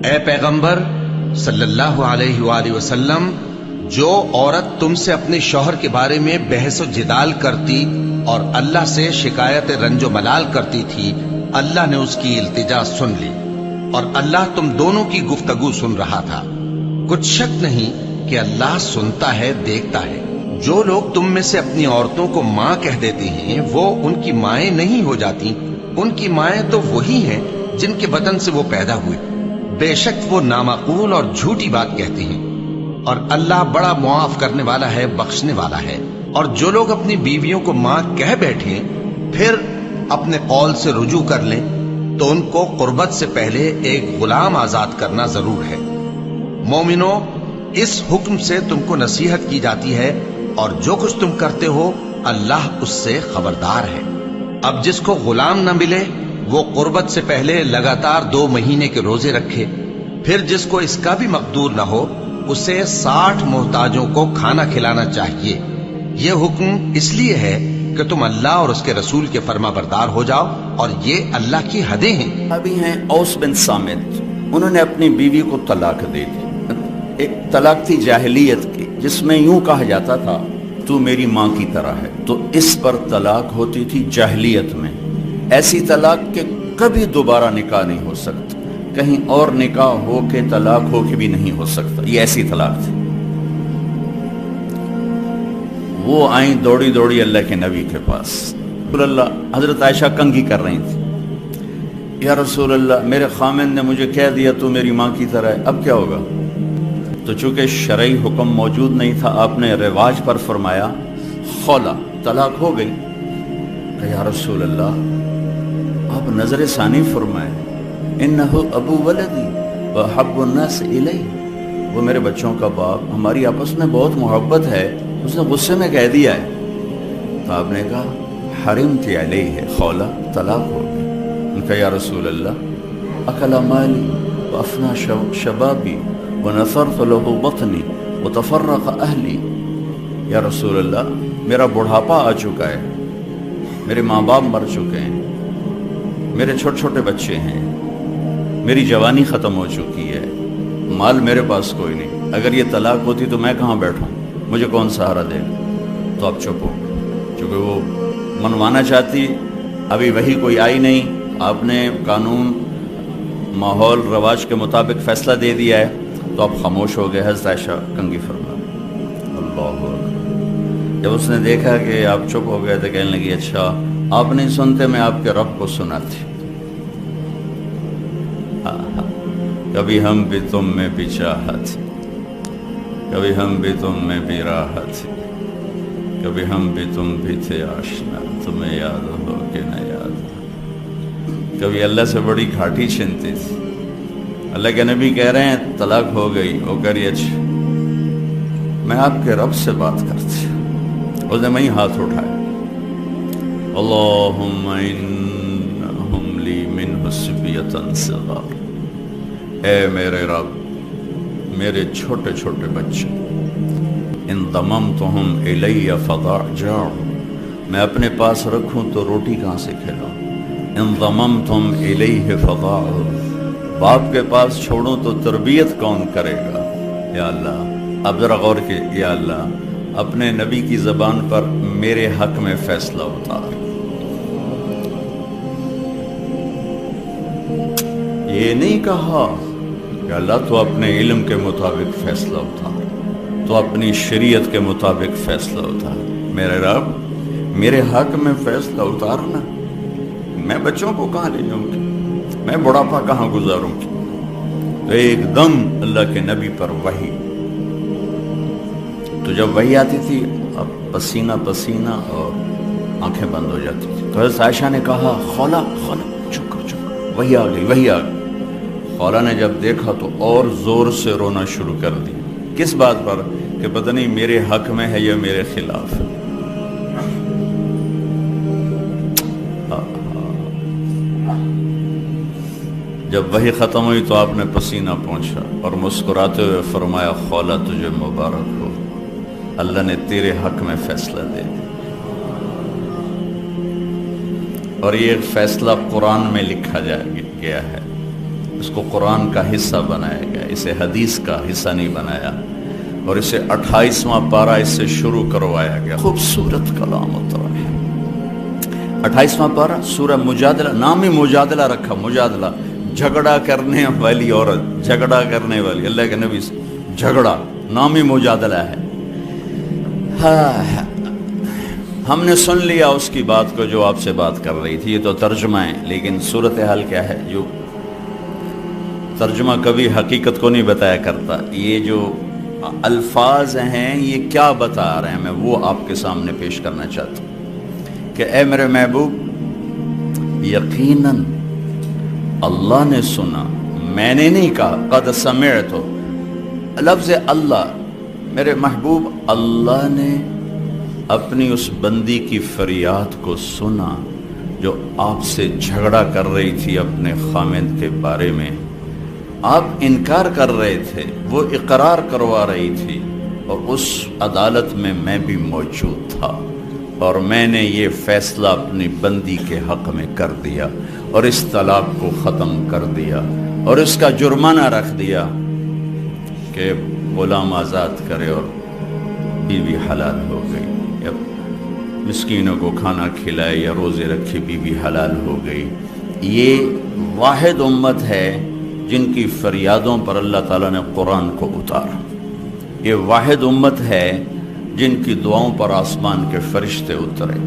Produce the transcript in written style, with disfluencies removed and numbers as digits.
اے پیغمبر صلی اللہ علیہ وآلہ وسلم، جو عورت تم سے اپنے شوہر کے بارے میں بحث و جدال کرتی اور اللہ سے شکایت رنج و ملال کرتی تھی، اللہ نے اس کی التجا سن لی اور اللہ تم دونوں کی گفتگو سن رہا تھا۔ کچھ شک نہیں کہ اللہ سنتا ہے، دیکھتا ہے۔ جو لوگ تم میں سے اپنی عورتوں کو ماں کہہ دیتے ہیں وہ ان کی مائیں نہیں ہو جاتی، ان کی مائیں تو وہی ہیں جن کے بطن سے وہ پیدا ہوئے۔ بے شک وہ نامعقول اور جھوٹی بات کہتے ہیں، اور اللہ بڑا معاف کرنے والا ہے، بخشنے والا ہے۔ اور جو لوگ اپنی بیویوں کو ماں کہہ بیٹھیں پھر اپنے قول سے رجوع کر لیں تو ان کو قربت سے پہلے ایک غلام آزاد کرنا ضرور ہے۔ مومنو، اس حکم سے تم کو نصیحت کی جاتی ہے اور جو کچھ تم کرتے ہو اللہ اس سے خبردار ہے۔ اب جس کو غلام نہ ملے وہ قربت سے پہلے لگاتار 2 مہینے کے روزے رکھے، پھر جس کو اس کا بھی مقدور نہ ہو اسے 60 محتاجوں کو کھانا کھلانا چاہیے۔ یہ حکم اس لیے ہے کہ تم اللہ اور اس کے رسول کے فرما بردار ہو جاؤ، اور یہ اللہ کی حدیں ہیں۔ ابھی ہیں اوس بن صامت، انہوں نے اپنی بیوی کو طلاق دے دی۔ ایک طلاق تھی جاہلیت کی جس میں یوں کہا جاتا تھا تو میری ماں کی طرح ہے، تو اس پر طلاق ہوتی تھی جاہلیت میں۔ ایسی طلاق کہ کبھی دوبارہ نکاح نہیں ہو سکتا، کہیں اور نکاح ہو کے طلاق ہو کے بھی نہیں ہو سکتا، یہ ایسی طلاق تھی۔ وہ آئیں دوڑی دوڑی اللہ کے نبی کے پاس، رسول اللہ، حضرت عائشہ کنگھی کر رہی تھی، یا رسول اللہ میرے خامن نے مجھے کہہ دیا تو میری ماں کی طرح ہے، اب کیا ہوگا؟ تو چونکہ شرعی حکم موجود نہیں تھا، آپ نے رواج پر فرمایا خولا، طلاق ہو گئی۔ کہ یا رسول اللہ آپ نظر ثانی فرمائے، انہو ابو ولدی وحب الناس الی، وہ میرے بچوں کا باپ، ہماری آپس میں بہت محبت ہے، اس نے غصے میں کہہ دیا ہے۔ تو آپ نے کہا حرمت علیہ، خولا طلاق ہو گئی۔ ان کا یا رسول اللہ اکل مالی وافنا شبابی ونثرت له بطنی وتفرق اہلی، یا رسول اللہ میرا بڑھاپا آ چکا ہے، میرے ماں باپ مر چکے ہیں، میرے چھوٹے چھوٹے بچے ہیں، میری جوانی ختم ہو چکی ہے، مال میرے پاس کوئی نہیں، اگر یہ طلاق ہوتی تو میں کہاں بیٹھوں، مجھے کون سہارا دے گا؟ تو آپ چپ ہو، چونکہ وہ منوانا چاہتی، ابھی وہی کوئی آئی نہیں، آپ نے قانون ماحول رواج کے مطابق فیصلہ دے دیا ہے، تو آپ خاموش ہو گئے۔ حضرت عائشہ کنگھی فرما، اللہ اکبر۔ جب اس نے دیکھا کہ آپ چپ ہو گئے تو کہنے لگی اچھا آپ نہیں سنتے، میں آپ کے رب کو سناتی۔ کبھی ہم بھی تم میں بھی چاہت، کبھی ہم بھی تم میں بھی راحت، کبھی ہم بھی تم بھی تھے آشنا، تمہیں یاد ہو کہ نہ یاد ہو۔ کبھی اللہ سے بڑی گھاٹی چھنتی تھی، اللہ کے نبی کہہ رہے ہیں طلاق ہو گئی، وہ کہہ رہی اچھا میں آپ کے رب سے بات کرتی۔ اس نے وہیں ہاتھ اٹھایا، اللہم انہم لی من حسبیتا صغار، اے میرے رب میرے چھوٹے چھوٹے بچے، ان ضممتہم الی فضاجعوا، میں اپنے پاس رکھوں تو روٹی کہاں سے کھلاؤں، ان ضممتم الیہ فضاعوا، باپ کے پاس چھوڑوں تو تربیت کون کرے گا؟ یا اللہ اب ذرا غور کے، یا اللہ اپنے نبی کی زبان پر میرے حق میں فیصلہ اتار۔ یہ نہیں کہا کہ اللہ تو اپنے علم کے مطابق فیصلہ اتار، تو اپنی شریعت کے مطابق فیصلہ اتار۔ میرے رب میرے حق میں فیصلہ اتارنا، میں بچوں کو کہاں لے جاؤں گی، میں بڑھاپا کہاں گزاروں گی؟ تو ایک دم اللہ کے نبی پر وحی، تو جب وحی آتی تھی اب پسینہ پسینہ اور آنکھیں بند ہو جاتی تھی۔ تو حضرت عائشہ نے کہا خولا خولا چپ کر چپ کر، وحی آ گئی وحی آ گئی۔ خولا نے جب دیکھا تو اور زور سے رونا شروع کر دی، کس بات پر کہ پتہ نہیں میرے حق میں ہے یا میرے خلاف ہے۔ جب وحی ختم ہوئی تو آپ نے پسینہ پہنچا اور مسکراتے ہوئے فرمایا خولا تجھے مبارک ہو، اللہ نے تیرے حق میں فیصلہ دے دیا۔ اور یہ فیصلہ قرآن میں لکھا گیا ہے، اس کو قرآن کا حصہ بنایا گیا، اسے حدیث کا حصہ نہیں بنایا، اور اسے 28واں پارہ اس سے شروع کروایا گیا۔ خوبصورت کلام اترا ہے۔ 28واں پارہ سورہ مجادلہ، نام ہی مجادلہ رکھا، مجادلہ، جھگڑا کرنے والی عورت، جھگڑا کرنے والی، اللہ کے نبی سے جھگڑا، نام ہی مجادلہ ہے۔ ہم نے سن لیا اس کی بات کو جو آپ سے بات کر رہی تھی، یہ تو ترجمہ ہے، لیکن صورتحال کیا ہے؟ جو ترجمہ کبھی حقیقت کو نہیں بتایا کرتا، یہ جو الفاظ ہیں یہ کیا بتا رہے ہیں، میں وہ آپ کے سامنے پیش کرنا چاہتا ہوں کہ اے میرے محبوب، یقیناً اللہ نے سنا، میں نے نہیں کہا، قد سمعت، لفظ اللہ، میرے محبوب اللہ نے اپنی اس بندی کی فریاد کو سنا جو آپ سے جھگڑا کر رہی تھی اپنے خامند کے بارے میں۔ آپ انکار کر رہے تھے، وہ اقرار کروا رہی تھی، اور اس عدالت میں میں بھی موجود تھا، اور میں نے یہ فیصلہ اپنی بندی کے حق میں کر دیا، اور اس طلاق کو ختم کر دیا، اور اس کا جرمانہ رکھ دیا کہ غلام آزاد کرے اور بیوی حلال ہو گئی، یا مسکینوں کو کھانا کھلائے یا روزے رکھے، بیوی حلال ہو گئی۔ یہ واحد امت ہے جن کی فریادوں پر اللہ تعالیٰ نے قرآن کو اتارا، یہ واحد امت ہے جن کی دعاؤں پر آسمان کے فرشتے اترے۔